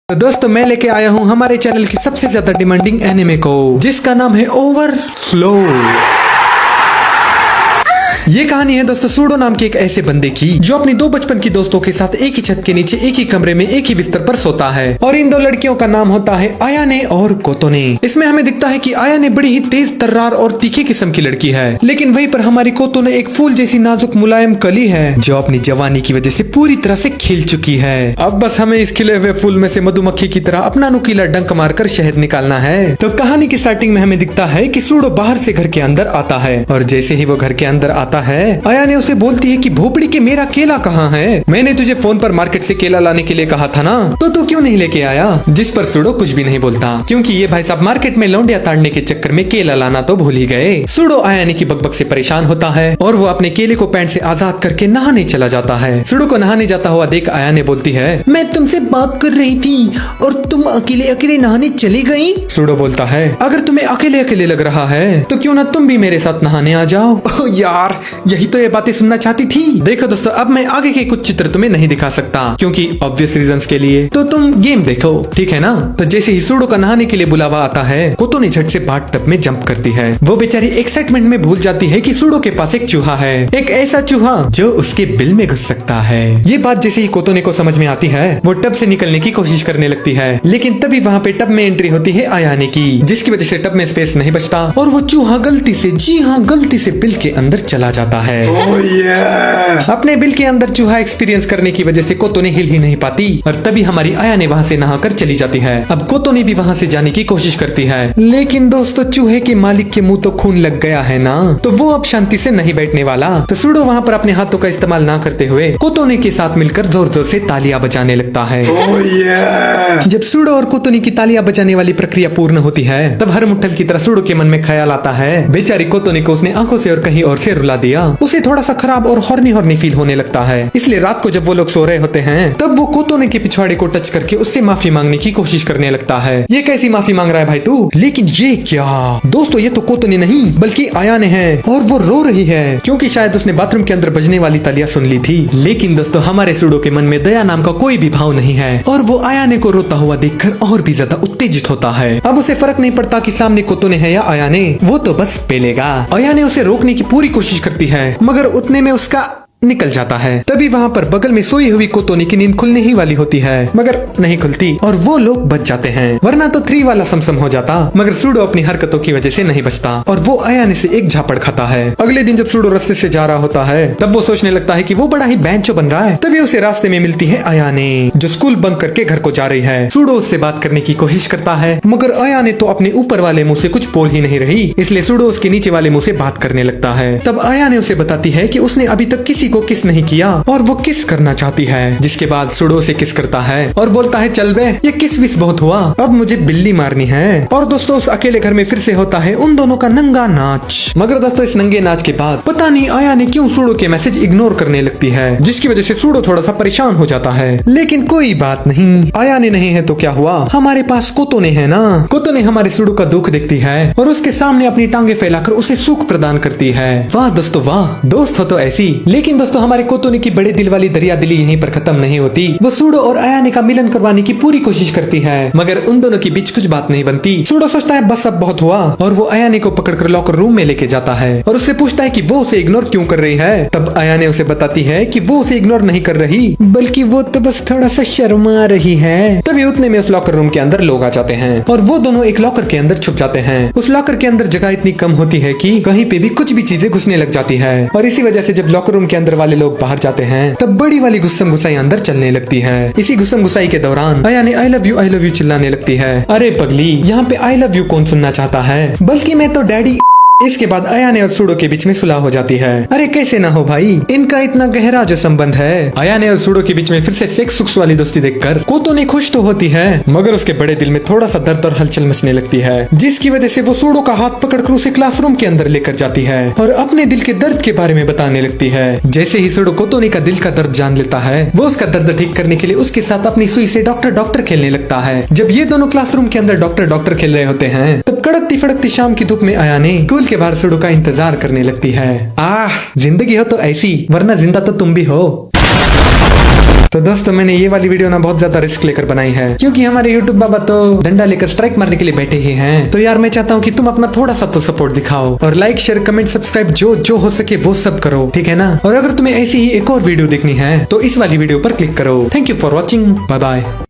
तो दोस्तों मैं लेके आया हूँ हमारे चैनल की सबसे ज्यादा डिमांडिंग एनिमे को, जिसका नाम है ओवरफ्लो। ये कहानी है दोस्तों सूडो नाम के एक ऐसे बंदे की जो अपनी दो बचपन की दोस्तों के साथ एक ही छत के नीचे एक ही कमरे में एक ही बिस्तर पर सोता है। और इन दो लड़कियों का नाम होता है आयाने और कोतोने। इसमें हमें दिखता है कि आयाने बड़ी ही तेज तर्रार और तीखी किस्म की लड़की है, लेकिन वहीं पर हमारी कोतोने एक फूल जैसी नाजुक मुलायम कली है जो अपनी जवानी की वजह से पूरी तरह से खिल चुकी है। अब बस हमें इस खिले हुए फूल में से मधुमक्खी की तरह अपना नुकीला डंक मारकर शहद निकालना है। तो कहानी की स्टार्टिंग में हमें दिखता है कि सूडो बाहर से घर के अंदर आता है, और जैसे ही वो घर के अंदर आता है आयाने उसे बोलती है कि भोपड़ी के मेरा केला कहाँ है? मैंने तुझे फोन पर मार्केट से केला लाने के लिए कहा था ना, तो तू क्यों नहीं लेके आया? जिस पर सूडो कुछ भी नहीं बोलता, क्योंकि ये भाई साहब मार्केट में लौंडिया ताड़ने के चक्कर में केला लाना तो भूल ही गए। सूडो आयाने की बकबक से परेशान होता है और वो अपने केले को पैंट से आजाद करके नहाने चला जाता है। सूडो को नहाने जाता हुआ देख आयाने बोलती है, मैं तुमसे बात कर रही थी और तुम अकेले अकेले नहाने चली गई। सूडो बोलता है, अगर तुम्हें अकेले अकेले लग रहा है तो क्यों ना तुम भी मेरे साथ नहाने आ जाओ। ओह यार, यही तो ये बातें सुनना चाहती थी। देखो दोस्तों, अब मैं आगे के कुछ चित्र तुम्हें नहीं दिखा सकता क्योंकि ऑब्वियस रीजंस के लिए, तो तुम गेम देखो, ठीक है ना? तो जैसे ही सूडो का नहाने के लिए बुलावा आता है, कोतोने झट से बाथ टब में जंप करती है। वो बेचारी एक्साइटमेंट में भूल जाती है कि सूडो के पास एक चूहा है, एक ऐसा चूहा जो उसके बिल में घुस सकता है। ये बात जैसे ही कोतोने को समझ में आती है, वो टब से निकलने की कोशिश करने लगती है, लेकिन तभी वहाँ पे टब में एंट्री होती है आयाने की, जिसकी वजह से टब में स्पेस नहीं बचता और वो चूहा गलती से, जी हाँ गलती से, बिल के अंदर चला जाता है। अपने बिल के अंदर चूहा एक्सपीरियंस करने की वजह से कोतोने हिल ही नहीं पाती, और तभी हमारी आयाने वहाँ से नहाकर चली जाती है। अब कोतोने भी वहाँ से जाने की कोशिश करती है, लेकिन दोस्तों चूहे के मालिक के मुंह तो खून लग गया है ना, तो वो अब शांति से नहीं बैठने वाला। तो सूडो वहाँ पर अपने हाथों का इस्तेमाल ना करते हुए कोतोने के साथ मिलकर जोर जोर से तालियां बजाने लगता है। जब सूडो और कोतोने की तालियां बजाने वाली प्रक्रिया पूर्ण होती है, तब हर मुट्ठल की तरह सूडो के मन में ख्याल आता है, बेचारी कोतोने को उसने आंखों से और कहीं और से रुला दिया। उसे थोड़ा सा खराब और हॉर्नी हॉर्नी फील होने लगता है, इसलिए रात को जब वो लोग सो रहे होते हैं, तब वो कोतोने के पिछवाड़े को टच करके उससे माफी मांगने की कोशिश करने लगता है। ये कैसी माफी मांग रहा है भाई तू? लेकिन ये क्या दोस्तों, ये तो कोतोने नहीं बल्कि आयाने है, और वो रो रही है क्योंकि शायद उसने बाथरूम के अंदर बजने वाली तालियां सुन ली थी। लेकिन दोस्तों हमारे सूडो के मन में दया नाम का कोई भी भाव नहीं है, और वो आयाने को रोता हुआ देखकर और भी ज्यादा उत्तेजित होता है। अब उसे फर्क नहीं पड़ता कि सामने कोतोने है या आयाने, वो तो बस पेलेगा। आयाने उसे रोकने की पूरी कोशिश करती है, मगर उतने में उसका निकल जाता है। तभी वहाँ पर बगल में सोई हुई कोतोने की नींद खुलने ही वाली होती है, मगर नहीं खुलती और वो लोग बच जाते हैं, वरना तो 3 वाला समसम हो जाता। मगर सूडो अपनी हरकतों की वजह से नहीं बचता और वो आयाने से एक झापड़ खाता है। अगले दिन जब सूडो रास्ते से जा रहा होता है, तब वो सोचने लगता है कि वो बड़ा ही बैंचो बन रहा है। तभी उसे रास्ते में मिलती है आयाने, जो स्कूल बंक करके घर को जा रही है। सूडो उससे बात करने की कोशिश करता है, मगर आयाने तो अपने ऊपर वाले मुंह से कुछ बोल ही नहीं रही, इसलिए सूडो उसके नीचे वाले मुंह से बात करने लगता है। तब आयाने उसे बताती है कि उसने अभी तक किसी को किस नहीं किया और वो किस करना चाहती है, जिसके बाद सूडो से किस करता है और बोलता है, चल बे, ये किस विस बहुत हुआ, अब मुझे बिल्ली मारनी है। और दोस्तों उस अकेले घर में फिर से होता है उन दोनों का नंगा नाच। मगर दोस्तों इस नंगे नाच के बाद पता नहीं आयाने क्यों सूडो के मैसेज इग्नोर करने लगती है, जिसकी वजह से सूडो थोड़ा सा परेशान हो जाता है। लेकिन कोई बात नहीं, आयाने नहीं है तो क्या हुआ, हमारे पास कोतोने है ना। कोतोने हमारे सूडो का दुख देखती है और उसके सामने अपनी टांगे फैलाकर उसे सुख प्रदान करती है। वाह दोस्तों वाह, दोस्त हो तो ऐसी। लेकिन दोस्तों हमारे कोतोने की बड़े दिल वाली दरिया दिली यहीं पर खत्म नहीं होती। वो सूडो और आयाने का मिलन करवाने की पूरी कोशिश करती है, मगर उन दोनों के बीच कुछ बात नहीं बनती। सूडो सोचता है बस अब बहुत हुआ, और वो आयाने को पकड़कर लॉकर रूम में लेके जाता है और उससे पूछता है कि वो उसे इग्नोर क्यों कर रही है। तब आयाने उसे बताती है कि वो उसे इग्नोर नहीं कर रही, बल्कि वो तो बस थोड़ा सा शर्मा रही है। तभी उतने में उस लॉकर रूम के अंदर लोग आ जाते हैं और वो दोनों एक लॉकर के अंदर छुप जाते हैं। उस लॉकर के अंदर जगह इतनी कम होती है कि कहीं पे भी कुछ भी चीजें घुसने लग जाती है, और इसी वजह से जब लॉकर रूम के अंदर वाले लोग बाहर जाते हैं, तब बड़ी वाली गुस्सम गुसाई अंदर चलने लगती है। इसी गुस्सम गुसाई के दौरान आयाने आई लव यू चिल्लाने लगती है। अरे पगली, यहाँ पे आई लव यू कौन सुनना चाहता है, बल्कि मैं तो डैडी। इसके बाद आयाने और सूडो के बीच में सुलह हो जाती है। अरे कैसे ना हो भाई, इनका इतना गहरा जो संबंध है। आयाने और सूडो के बीच में फिर से सेक्स सुक्स वाली दोस्ती देखकर कोतोने खुश तो होती है, मगर उसके बड़े दिल में थोड़ा सा दर्द और हलचल मचने लगती है, जिसकी वजह से वो सूडो का हाथ पकड़कर उसे क्लासरूम के अंदर लेकर जाती है और अपने दिल के दर्द के बारे में बताने लगती है। जैसे ही सूडो कोतोने का दिल का दर्द जान लेता है, वो उसका दर्द ठीक करने के लिए उसके साथ अपनी सुई से डॉक्टर खेलने लगता है। जब ये दोनों क्लासरूम के अंदर डॉक्टर खेल रहे होते हैं, तब कड़कती फड़कती शाम की धूप में आयाने स्कूल के बाहर सूडो का इंतजार करने लगती है। जिंदगी हो तो ऐसी, वरना जिंदा तो तुम भी हो। तो दोस्तों मैंने ये वाली वीडियो ना बहुत ज्यादा रिस्क लेकर बनाई है, क्योंकि हमारे यूट्यूब बाबा तो डंडा लेकर स्ट्राइक मारने के लिए बैठे ही हैं। तो यार मैं चाहता हूँ कि तुम अपना थोड़ा सा तो सपोर्ट दिखाओ और लाइक शेयर कमेंट सब्सक्राइब जो हो सके वो सब करो, ठीक है ना। और अगर तुम्हें ऐसी ही एक और वीडियो देखनी है तो इस वाली वीडियो पर क्लिक करो। Thank you for watching, bye bye.